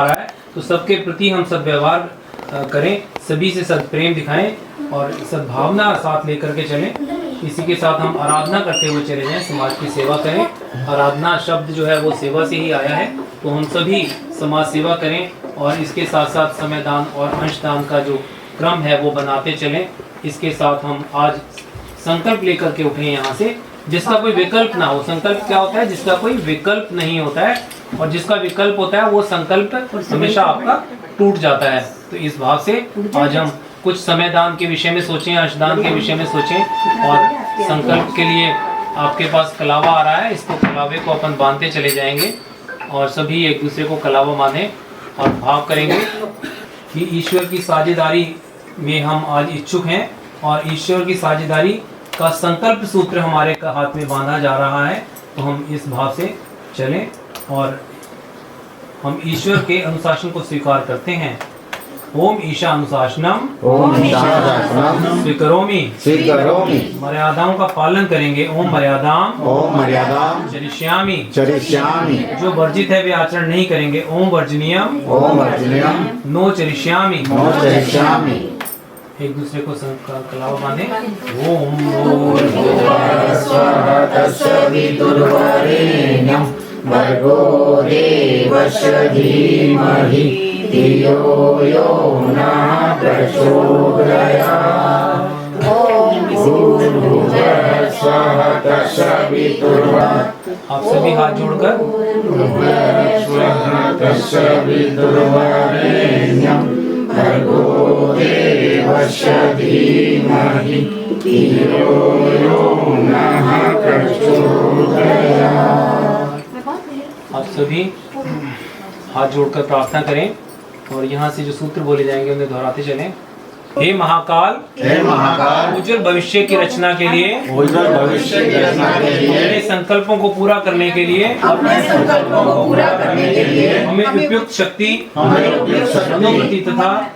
रहा है, तो सबके प्रति हम सब व्यवहार करें, सभी से सद्प्रेम दिखाएं और सद्भावना साथ लेकर के चलें। इसी के साथ हम आराधना करते हुए चले जाएं, समाज की सेवा करें। आराधना शब्द जो है वो सेवा से ही आया है, तो हम सभी समाज सेवा करें और इसके साथ साथ समय दान और अंशदान का जो क्रम है वो बनाते चलें। इसके साथ हम आज संकल्प लेकर के उठें यहाँ से, जिसका कोई विकल्प ना हो। संकल्प क्या होता है? जिसका कोई विकल्प नहीं होता है, और जिसका विकल्प होता है वो संकल्प हमेशा आपका टूट जाता है। तो इस भाव से आज हम कुछ समय दान के विषय में सोचें, अंशदान के विषय में सोचें, और संकल्प के लिए आपके पास कलावा आ रहा है, इसको कलावे को अपन बांधते चले जाएंगे और सभी एक दूसरे को कलावा बांधें और भाव करेंगे कि ईश्वर की साझेदारी में हम आज इच्छुक हैं और ईश्वर की साझेदारी का संकल्प सूत्र हमारे हाथ में बांधा जा रहा है। तो हम इस भाव से चलें और हम ईश्वर के अनुशासन को स्वीकार करते हैं। ओम ईशा अनुशासनम, ओम ईशानुशासनम स्वीकरोमि स्वीकरोमि। मर्यादाओं का पालन करेंगे। ओम मर्यादाम, ओम मर्यादाम चरिष्यामि, चरिष्यामि। जो वर्जित है वे आचरण नहीं करेंगे। ओम वर्जनीयम, ओम वर्जनीयम नो चरिष्यामि। नो चरिष्यामि। एक दूसरे को कलावा बांधे। ओम स्वः तत्सवितुर्वरेण्यं भर्गो देवस्य धीमहि धियो यो नः प्रचोदयात्। भूर्भुवः स्वः तत्सवितुर्वरेण्यं आप सभी हाथ जोड़कर स्वः तत्सवितुर्वरेण्यं भर्गो देवस्य धीमहि धियो यो नः प्रचोदयात्। आप सभी हाथ जोड़कर प्रार्थना करें और यहाँ से जो सूत्र बोले जाएंगे उन्हें दोहराते चलें। हे महाकाल, हे महाकाल, उज्जवल भविष्य की रचना के लिए, उज्जवल भविष्य की रचना के लिए, अपने संकल्पों को पूरा करने के लिए, अपने संकल्पों को पूरा करने के लिए हमें उपयुक्त शक्ति, हमें उपयुक्त शक्ति, मनोवृत्ति तथा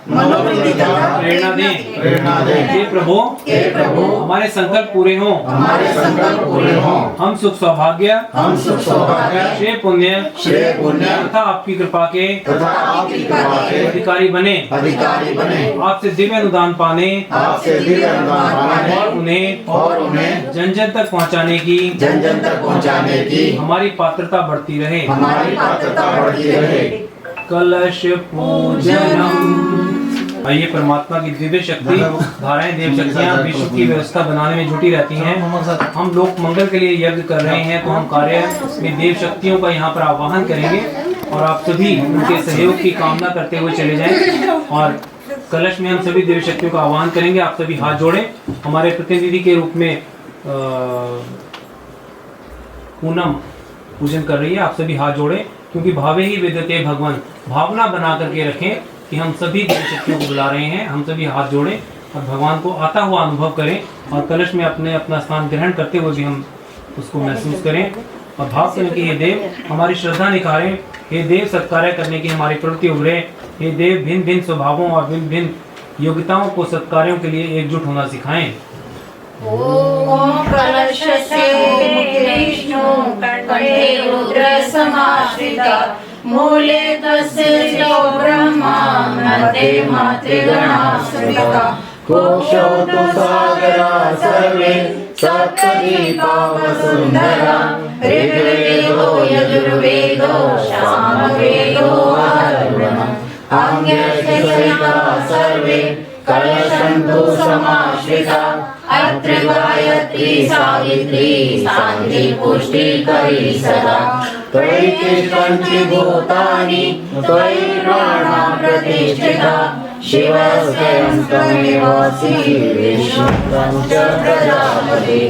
प्रेरणा दें। प्रेरणा दें। हे प्रभु, हे प्रभु, हमारे संकल्प पूरे हों, हमारे संकल्प पूरे हों, हम सुख सौभाग्य, हम सुख सौभाग्य, श्रेय पुण्य तथा आपकी कृपा के तथा आपकी कृपा के अधिकारी बने, आपसे दिव्य अनुदान पाने आपसे दिव्य अनुदान पाने और उन्हें जन जन तक पहुंचाने की हमारी पात्रता बढ़ती रहे। कलश पूजनम। आइए, परमात्मा की दिव्य शक्ति धाराएं, देव शक्तियां विश्व की व्यवस्था बनाने में जुटी रहती हैं। हम लोग मंगल के लिए यज्ञ कर रहे हैं, तो हम कार्य में देव शक्तियों का यहाँ पर आह्वान करेंगे और आप सभी उनके सहयोग की कामना करते हुए चले जाएं। और कलश में हम सभी देवी शक्तियों का आह्वान करेंगे। आप सभी हाथ जोड़ें। हमारे प्रतिनिधि के रूप में पूनम पूजन कर रही है। आप सभी हाथ जोड़ें, क्योंकि भावे ही विद्यते भगवान, भावना बना करके रखें कि हम सभी देवी शक्तियों को बुला रहे हैं। हम सभी हाथ जोड़ें और भगवान को आता हुआ अनुभव करें और कलश में अपना स्थान ग्रहण करते हुए भी हम उसको महसूस करें और भाव करें कि हे देव हमारी श्रद्धा निखारें, हे देव सत्कार्य करने की हमारी प्रवृत्ति उभरे, हे देव भिन्न भिन्न स्वभावों और भिन्न भिन्न योग्यताओं को सत्कार्यों के लिए एकजुट होना सिखाएं। ओम कलशस्य विष्णु कंठे रुद्र समाश्रिता मूले तस्य च ब्रह्मा मध्ये मातृगणाश्रिता कोशौ तु सागरा सर्वे सप्तद्वीपा वसुन्धरा ऋग्वेदो यजुर्वेदो सामवेदो अथर्वणः अन्यैश्चैका सर्वे कलशन्तु समाश्रिता अत्र गायत्री सावित्री शान्ति पुष्टिकरी सदा त्वयि तिष्ठन्ति भूतानि त्वयि प्राणाः प्रतिष्ठिता शिवस्वयं त्वमेवासि विष्णुं च प्रजापति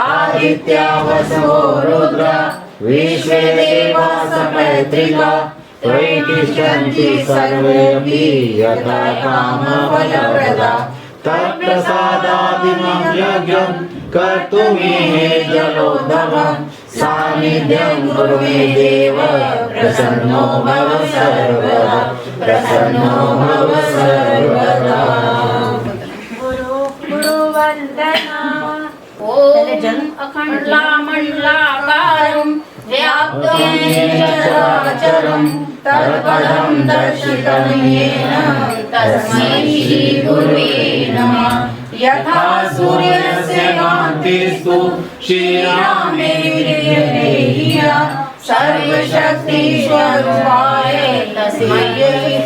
आदित्या वसवो रुद्रा विश्वे देवा सपैतृका त्वयि तिष्ठन्ति सर्वेऽपि यथा कामफलप्रदा तत्प्रसादादिमं यज्ञं कर्तुमिहे जलोद्भवं सान्निध्यं कुरु मे देव प्रसन्नो भव सर्वदा गुरु वंदना ओम अखंडलामंडलाकारं व्याप्तं चराचरं तत्पदं पदं दर्शितं येन तस्मै श्रीगुरुवे नमः। यथा सूर्यस्य कान्तिस्तु श्रीरामे विद्यते सर्वशक्तिस्वरूपाय तस्मै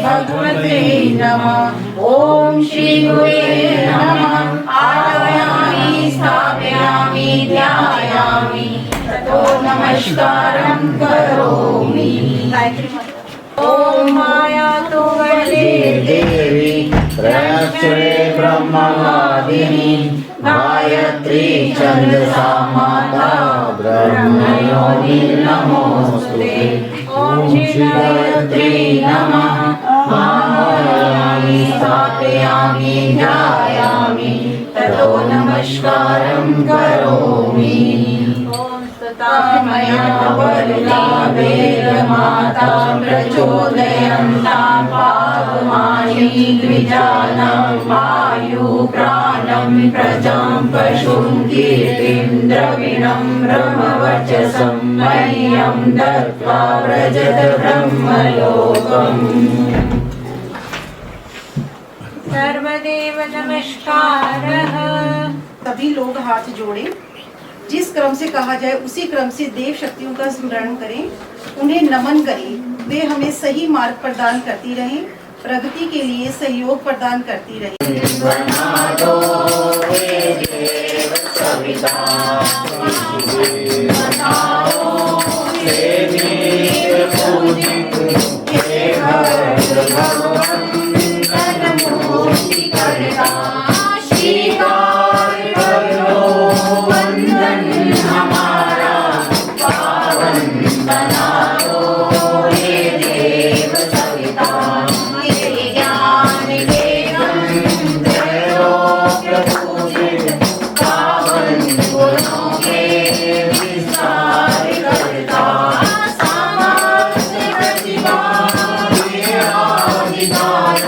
भगवते नमः। ॐ श्री गुरुवे नमः। आवाहयामि स्थापयामि ध्यायामि ततो नमस्कारं करोमि। ॐ मायातो वरदे देवी त्रयक्षरे ब्रह्मवादिनी गायत्री छन्दसा माता ब्रह्मयोनि नमोस्तुते। ॐ श्री गायत्री नमः। आवाहयामि स्थापयामि ध्यायामि ततो नमस्कारं करोमि। मया वरुणा वेदमाता प्रचोदयन्तां पावमानि द्विजानां वायुप्राणं प्रजां पशुं कीर्तिं द्रविणं ब्रह्मवर्चसं मह्यं दत्त्वा व्रजत ब्रह्मलोकम्। सर्वदेव नमस्कारः। सभी लोग हाथ जोड़ें। जिस क्रम से कहा जाए उसी क्रम से देव शक्तियों का स्मरण करें, उन्हें नमन करें। वे हमें सही मार्ग प्रदान करती रहें, प्रगति के लिए सहयोग प्रदान करती रहें। Bye.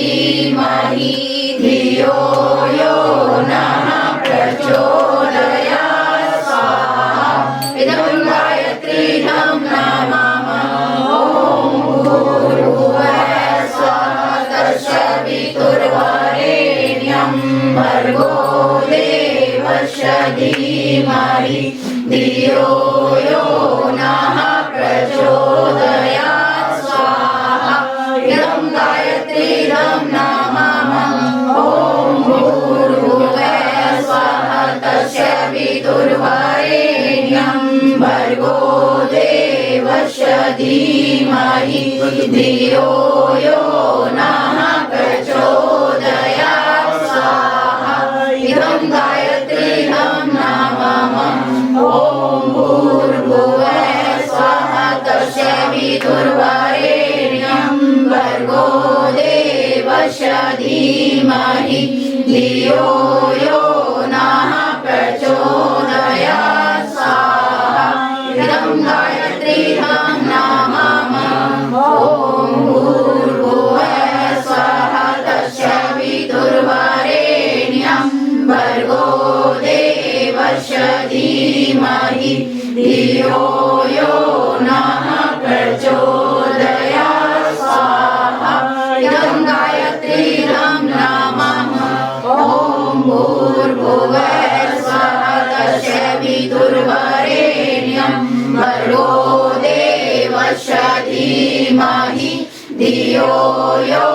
धीमहि धियो यो नः प्रचोदयात् स्वाहा इदं गायत्रीदं नमः ॐ भूर्भुवः स्वः तत्सवितुर्वरेण्यं भर्गो देवस्य धीमहि धियो यो नः प्रचोदयात् स्वाहा इदं गायत्रीदं नमः ॐ भूर्भुवः स्वः तस्य वितुर्वरेण्यं भर्गो देवस्य धीमहि धियो यो नः प्रचोदयात् स्वाहा इदं गायत्रीदं नमः ॐ भूर्भुवः स्वः तस्य वितुर्वरेण्यं भर्गो देवस्य धीमहि धियो यो नः प्रचोदयात् स्वाहा इदं गायत्रीदं नमः ॐ भूर्भुवः स्वः तस्य वितुर्वरेण्यं भर्गो देवस्य धीमहि धियो यो नः प्रचोदयात् स्वाहा इदं गायत्रीदं नमः ॐ भूर्भुवः स्वः तस्य वितुर्वरेण्यं भर्गो देवस्य धीमहि धियो यो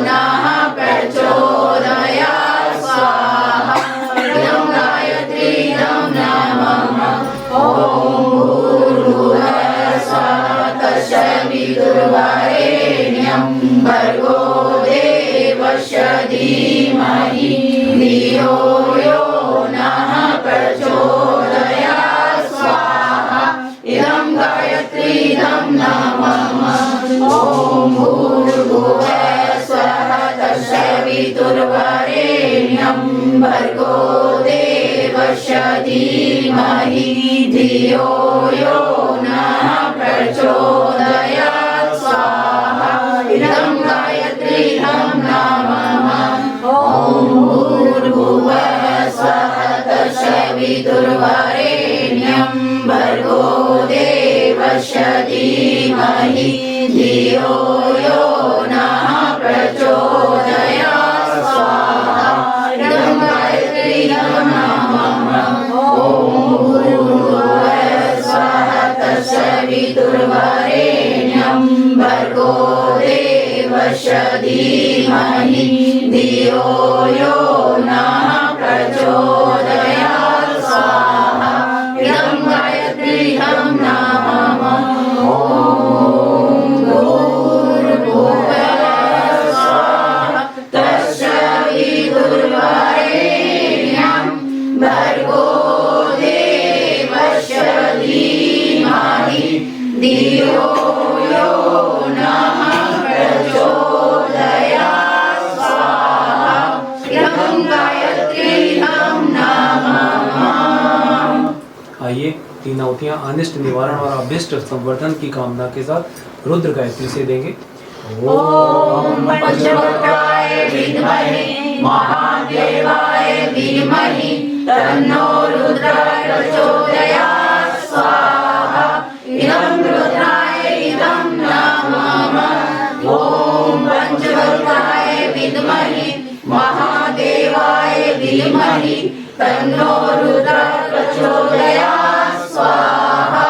नः प्रचोदयात् स्वाहा इदं गायत्रीदं नमः ॐ भूर्भुवः स्वः तस्य वितुर्वरेण्यं भर्गो देवस्य धीमहि धियो यो नः प्रचोदयात् स्वाहा इदं गायत्रीदं नमः ॐ भूर्भुवः स्वः तस्य वितुर्वरेण्यं भर्गो देवस्य धीमहि धियो यो नः प्रचोदयात् स्वाहा इदं गायत्रीदं नमः ॐ भूर्भुवः स्वः तस्य वितुर्वरेण्यं भर्गो देवस्य धीमहि धियो यो नः प्रचोदयात् स्वाहा इदं गायत्रीदं नमः ॐ भूर्भुवः स्वः तस्य वितुर्वरेण्यं भर्गो देवस्य धीमहि धियो यो नः प्रचोदयात् स्वाहा इदं गायत्रीदं नमः ॐ भूर्भुवः स्वः तस्य वितुर्वरेण्यं भर्गो देवस्य धीमहि धियो यो नः प्रचोदयात् स्वाहा इदं गायत्रीदं नमः। आइए तीन आहुतियां अनिष्ट निवारण और अभिष्ट संवर्धन की कामना के साथ रुद्र गायत्री से देंगे। ॐ पंचवक्त्राय विद्महे महादेवाय धीमहि तन्नो रुद्रः प्रचोदयात् स्वाहा इदं रुद्राय इदं नमः ॐ पंचवक्त्राय विद्महे महादेवाय धीमहि तन्नो रुद्रः प्रचोदयात् स्वाहा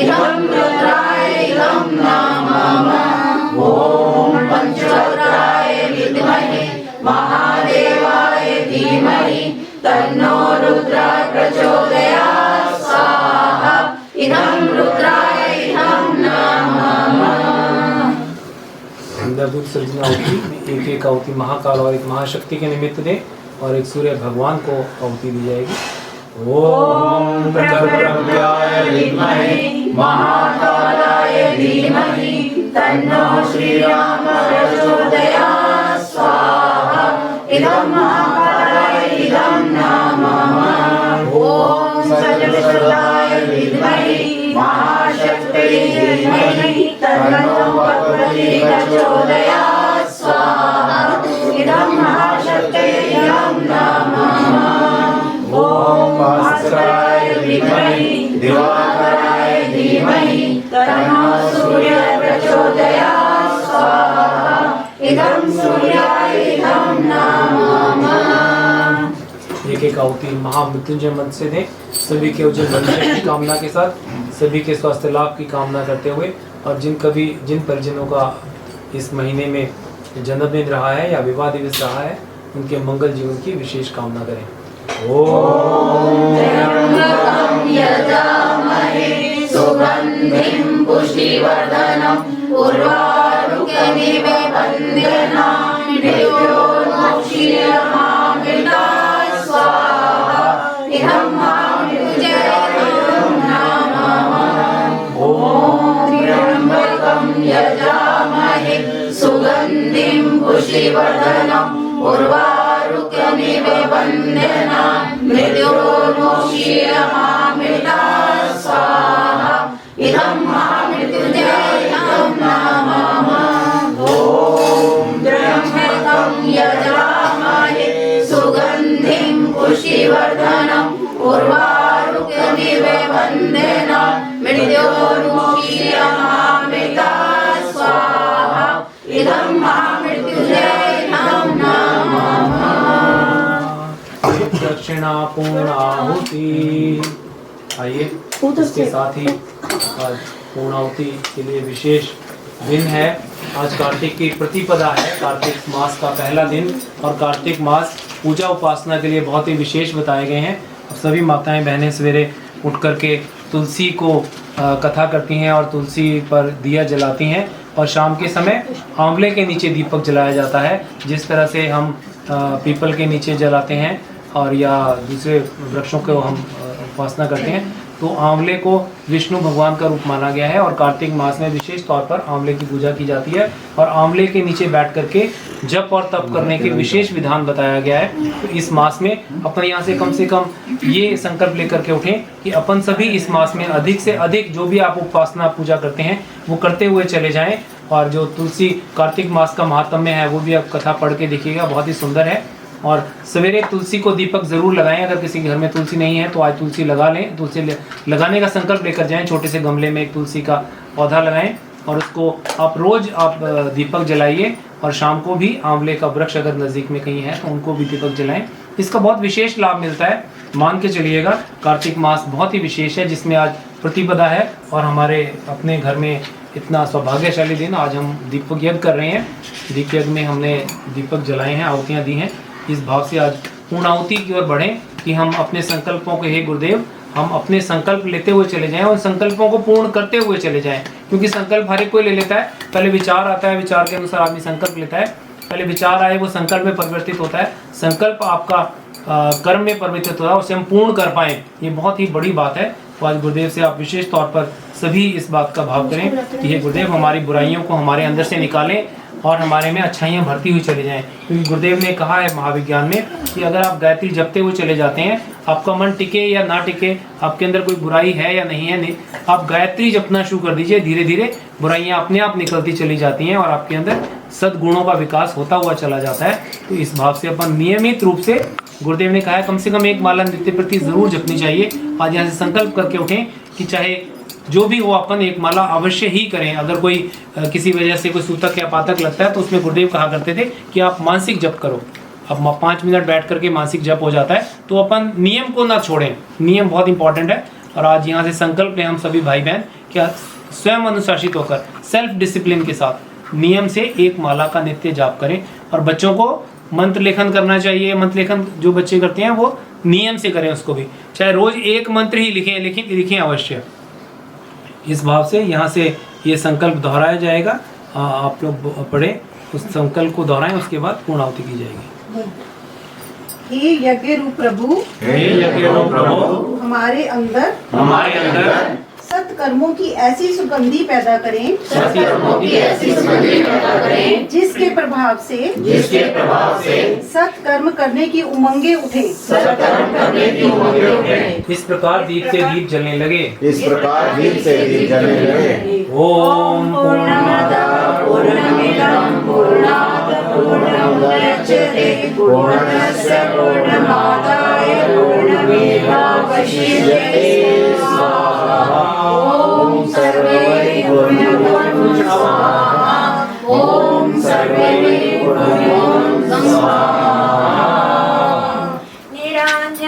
इदं रुद्राय इदं नमः ॐ पंचवक्त्राय विद्महे महादेवाय धीमहि तन्नो रुद्रः प्रचोदयात् स्वाहा इदं रुद्राय इदं नमः। इंद्रदूत सृजना आहुति में एक एक आहुति महाकाल और एक महाशक्ति के निमित्त दें और एक सूर्य भगवान को आहुति दी जाएगी। ॐ प्रकटव्याय विद्महे महाकालाय धीमहि तन्नो श्रीराम प्रचोदयात् स्वाहा इदं महाकालाय इदं नमः ॐ सजलसुताय विद्महे महाशक्त्यै धीमहि तन्नो भगवती प्रचोदयात् स्वाहा एक आहुति महामृत्युंजय मंत्र से दें। सभी के उज्जवल भविष्य की कामना के साथ, सभी के स्वास्थ्य लाभ की कामना करते हुए, और जिन परिजनों का इस महीने में जन्मदिन रहा है या विवाह दिवस रहा है, उनके मंगल जीवन की विशेष कामना करें। ओम त्र्यंबकं यजामहे सुगंधिं पुष्टिवर्धनम् उर्वारुकमिव वन्दनामि मृत्योर्मुक्षीयमामृतात् स्वाहा इदं मृत्युंजयं नमः। ओम त्र्यंबकं यजामहे सुगंधिं पुष्टिवर्धनम् उर्वारुकमिव वन्दनामि मृत्योर्मुक्षीयमामृतात् स्वाहा इदं मृत्युंजयं नमः। ओम त्र्यंबकं यजामहे सुगंधिं पुष्टिवर्धनम् उर्वारुकमिव वन्दनामि मृत्योर्मुक्षीयमामृतात् स्वाहा इदं मृत्युंजयं नमः। दक्षिणा पूर्णाहुति। आइए, इसके साथ ही आज पूर्णाहुति के लिए विशेष दिन है। आज कार्तिक की प्रतिपदा है, कार्तिक मास का पहला दिन, और कार्तिक मास पूजा उपासना के लिए बहुत ही विशेष बताए गए हैं। सभी माताएं बहनें सवेरे उठ करके तुलसी को कथा करती हैं और तुलसी पर दिया जलाती हैं, और शाम के समय आंवले के नीचे दीपक जलाया जाता है। जिस तरह से हम पीपल के नीचे जलाते हैं और या दूसरे वृक्षों को हम उपासना करते हैं, तो आंवले को विष्णु भगवान का रूप माना गया है, और कार्तिक मास में विशेष तौर पर आंवले की पूजा की जाती है, और आंवले के नीचे बैठ करके जप और तप करने के विशेष विधान बताया गया है। तो इस मास में अपन यहाँ से कम ये संकल्प लेकर के उठें कि अपन सभी इस मास में अधिक से अधिक जो भी आप उपासना पूजा करते हैं वो करते हुए चले जाएं। और जो तुलसी कार्तिक मास का महात्म्य है वो भी आप कथा पढ़ के देखिएगा, बहुत ही सुंदर है। और सवेरे तुलसी को दीपक जरूर लगाएं। अगर किसी घर में तुलसी नहीं है तो आज तुलसी लगा लें, तुलसी लगाने का संकल्प लेकर जाएं। छोटे से गमले में एक तुलसी का पौधा लगाएं और उसको आप रोज दीपक जलाइए, और शाम को भी आंवले का वृक्ष अगर नज़दीक में कहीं है तो उनको भी दीपक जलाएं। इसका बहुत विशेष लाभ मिलता है, मान के चलिएगा। कार्तिक मास बहुत ही विशेष है, जिसमें आज प्रतिपदा है, और हमारे अपने घर में इतना सौभाग्यशाली दिन, आज हम दीपक यज्ञ कर रहे हैं। दीप यज्ञ में हमने दीपक जलाए हैं, आहुतियाँ दी हैं। इस भाव से आज पूर्णाहुति की ओर बढ़ें कि हम अपने संकल्पों को, हे गुरुदेव, हम अपने संकल्प लेते हुए चले जाएं और संकल्पों को पूर्ण करते हुए चले जाएं। क्योंकि संकल्प हर एक कोई ले लेता है, पहले विचार आता है, विचार के अनुसार आदमी संकल्प लेता है, पहले विचार आए वो संकल्प में परिवर्तित होता है, संकल्प आपका कर्म में परिवर्तित होता है, उसे हम पूर्ण कर पाएँ, ये बहुत ही बड़ी बात है। तो आज गुरुदेव से आप विशेष तौर पर सभी इस बात का भाव करें कि हे गुरुदेव, हमारी बुराइयों को हमारे अंदर से निकालें और हमारे में अच्छाइयाँ भरती हुई चली जाएं। क्योंकि गुरुदेव ने कहा है महाविज्ञान में कि अगर आप गायत्री जपते हुए चले जाते हैं, आपका मन टिके या ना टिके, आपके अंदर कोई बुराई है या नहीं है, नहीं, आप गायत्री जपना शुरू कर दीजिए, धीरे धीरे बुराइयाँ अपने आप निकलती चली जाती हैं और आपके अंदर सद्गुणों का विकास होता हुआ चला जाता है। तो इस भाव से अपन नियमित रूप से, गुरुदेव ने कहा है कम से कम एक माला नित्य प्रति जरूर जपनी चाहिए। आज यहाँ से संकल्प करके उठें कि चाहे जो भी हो अपन एक माला अवश्य ही करें। अगर कोई किसी वजह से कोई सूतक या पातक लगता है तो उसमें गुरुदेव कहा करते थे कि आप मानसिक जप करो। अब 5 मिनट बैठ करके मानसिक जप हो जाता है, तो अपन नियम को ना छोड़ें, नियम बहुत इंपॉर्टेंट है। और आज यहाँ से संकल्प लें हम सभी भाई बहन क्या स्वयं अनुशासित होकर सेल्फ डिसिप्लिन के साथ नियम से एक माला का नित्य जाप करें। और बच्चों को मंत्र लेखन करना चाहिए, मंत्र लेखन जो बच्चे करते हैं वो नियम से करें, उसको भी चाहे रोज एक मंत्र ही लिखें, लेकिन लिखें अवश्य। इस भाव से यहाँ से ये संकल्प दोहराया जाएगा, आप लोग पढ़ें, उस संकल्प को दोहराएं, उसके बाद पूर्णाहुति की जाएगी। हे यज्ञ रूप प्रभु, हे यज्ञ रूप प्रभु, हमारे अंदर सत्कर्मों की ऐसी सुगंधि पैदा करें, सत्कर्मों की ऐसी सुगंधि पैदा करें, जिसके प्रभाव से सत्कर्म करने की उमंगे उठे, सत्कर्म करने की उमंगे उठे। इस प्रकार दीप से दीप जलने लगे, इस प्रकार दीप से दीप जलने लगे। ओम पूर्णमद पूर्णमिदं पूर्णात् पूर्णमुदच्यते पूर्णस्य पूर्णमादाय पूर्णमेवावशिष्यते। ओम सर्वे पूर्णमदं स्वाहा, ओम सर्वे पूर्णमदं स्वाहा। निरांजन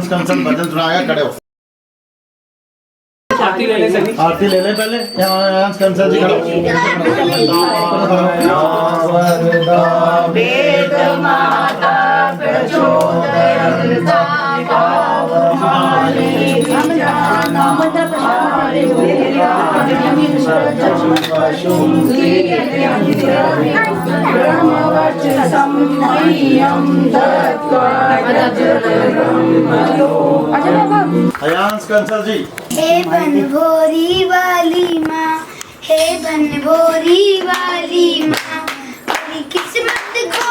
हंस कंसल भजन सुनाएगा, खड़े हो। आरती ले ले सभी। आरती ले ले पहले, यहाँ हंस कंसल जी खड़े हो। वेद माता प्रचोदयन्ता पावमाने ब्रह्मवचसं मह्यं दत्त्वा हंस कंसल जी। हे बनभोरी वाली माँ, हे बनभोरी वाली माँ, मेरी किस्मत को